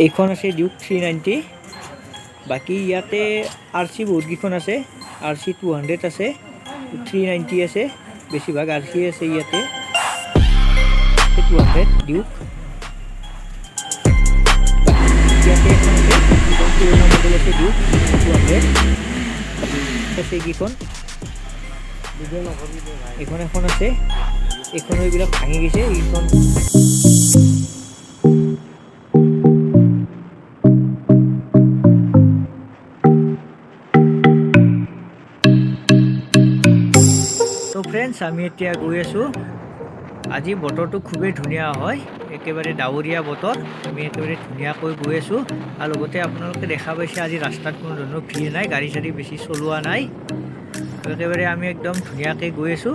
এইখন আছে ডিউক 390 বাকি ইয়াতে RC বহুত কিখন আছে RC 200 আছে 390 আছে বেছিভাগ RC আছে ইয়াতে 200 ডিউক ইয়াতে এখন আছে পুৰণা মডেল আছে ডিউক 200 আছে কিখন এখন এখন আছে এখন এইবিলাক ভাঙি গৈছে এইখন তো ফ্ৰেন্ডছ আমি এতিয়া গৈ আছো আজি বতৰটো খুবেই ধুনীয়া হয় একেবাৰে ডাৱৰীয়া বতৰ আমি একেবাৰে ধুনীয়াকৈ গৈ আছো আৰু লগতে আপোনালোকে দেখা পাইছে আজি ৰাস্তাত কোনো ধৰণৰ ভিৰ নাই গাড়ী চাড়ী বেছি চলোৱা নাই একেবাৰে আমি একদম ধুনীয়াকৈ গৈ আছো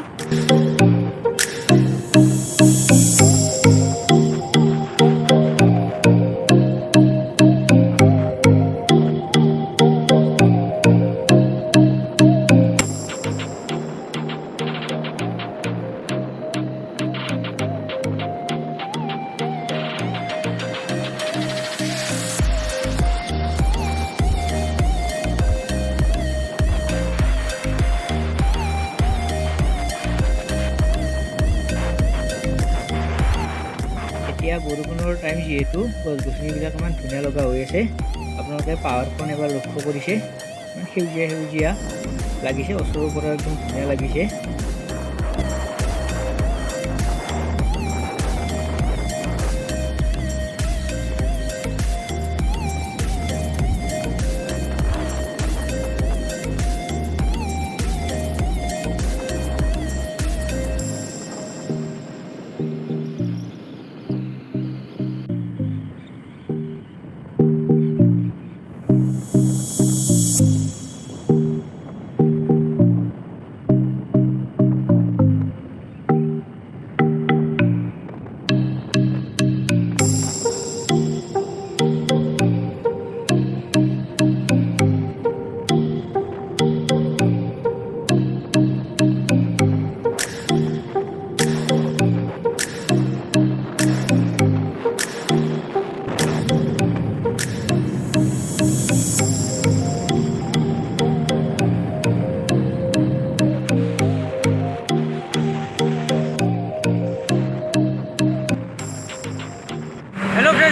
এতিয়া বৰষুণৰ টাইম যিহেতু গছ-গছনিবিলাক ইমান ধুনীয়া লগা হৈ আছে আপোনালোকে পাহাৰখন এবাৰ লক্ষ্য কৰিছে সেউজীয়া সেউজীয়া লাগিছে ওচৰৰ পৰা একদম ধুনীয়া লাগিছে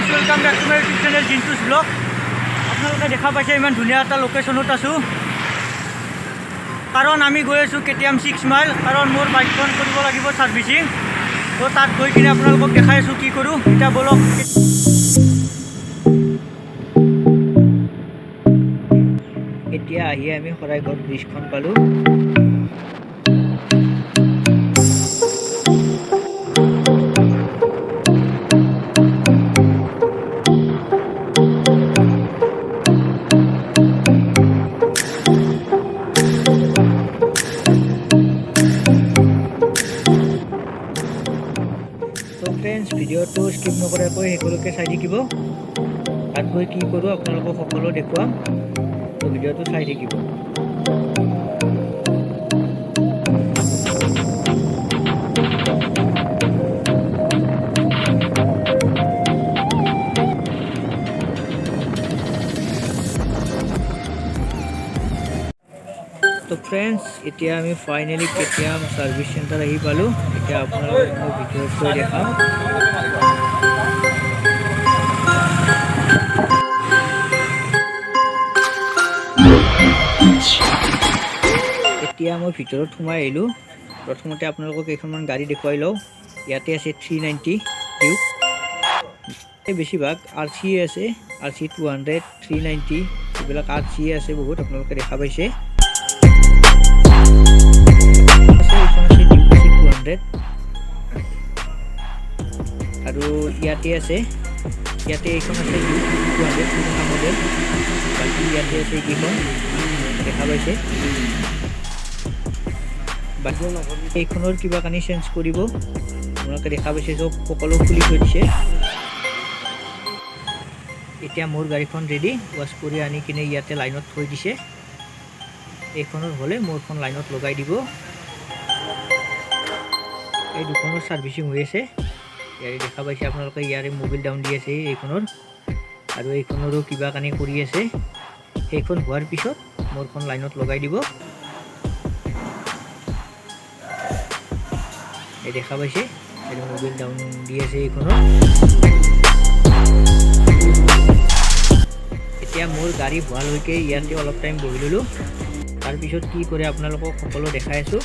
welcome back to my YouTube channel Jintu's blog आपलोके देखा पाइसे इमान धुनिया एटा लोकेशनत आसु कारण आमी गई आसु KTM 6 माइल कारण मोर बाइकखन करिब लागिब सार्विसिंग तो तात गई किने आपनालोকক देखाइ आसु कि करू इटा बोलक এতিয়া আহি আমি খৰাইঘাট ব্ৰিজখন পালো फ्रेंड्स भिडिओ तो स्किप नकराকৈ হেকলৈকে চাই থাকিব তাত গৈ কি কৰো আপোনালোকক সকলো দেখুৱাম তো ভিডিওটো চাই থাকিব तो फ्रेंड्स এতিয়া আমি ফাইনালি KTM সার্ভিস সেন্টার আহি পালো এতিয়া আপোনালোকক মই ভিডিওত কৈ দেখাম এতিয়া মই ভিতৰত সোমাই আহিলো প্ৰথমতে আপোনালোকক কেইখনমান গাড়ী দেখুৱাই লও ইয়াতে আছে 390 ডিউক বেছিভাগ RC আছে RC 200 390 এইবিলাক RC আছে বহুত আপোনালোকে দেখা পাইছে আৰু ইয়াতে আছে ইয়াতে এখন আছে 200 পুৰণা মডেল বাকি ইয়াতে আছে কিখন দেখা পাইছে বাকি এইখনৰ কিবা কানি চেঞ্জ কৰিব আপোনালোকে দেখা পাইছে সব সকলো খুলি থৈ দিছে এতিয়া মোৰ গাড়ীখন ৰেডি ওয়াশ কৰি আনি কিনে ইয়াতে লাইনত থৈ দিছে এইখনৰ হলে মোৰখন লাইনত লগাই দিব এই দুখনৰ সাৰ্ভিসিং হৈ আছে ইয়াৰে দেখা পাইছে আপোনালোকে ইয়াৰে মোবাইল ডাউন দি আছে এইখনৰ আৰু এইখনৰো কিবা কানি কৰি আছে। সেইখন হোৱাৰ পিছত মোৰখন লাইনত লগাই দিব। এই দেখা পাইছে এই মোবিল ডাউন দি আছে এইখনত। এতিয়া মোৰ গাড়ী হোৱালৈকে ইয়াতে অলপ টাইম বহি ললোঁ। তাৰপিছত কি কৰে আপোনালোকক সকলো দেখাই আছোঁ।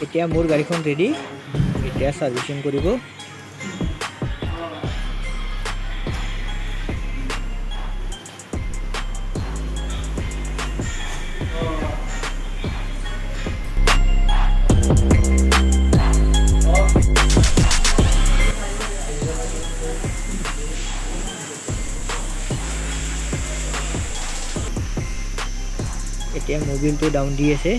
এতিয়া মোৰ গাড়ীখন ৰেডি, এতিয়া সাৰ্ভিসিং কৰিব। এতিয়া মোবিলটো ডাউন দি আছে।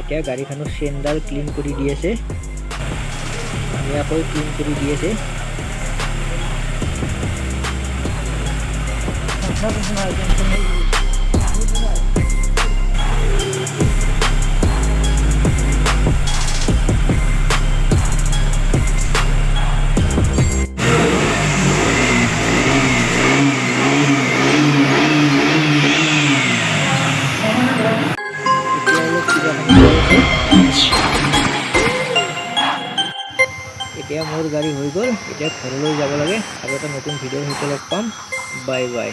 এতিয়া গাড়ীখনৰ চেইনডাল ক্লিন কৰি দি আছে, ধুনীয়াকৈ ক্লিন কৰি দি আছে। এতিয়া মোৰ গাড়ী হৈ গ'ল, এতিয়া ঘৰলৈ যাব লাগে। আৰু এটা নতুন ভিডিঅ'ৰ সৈতে লগ পাম। Bye bye.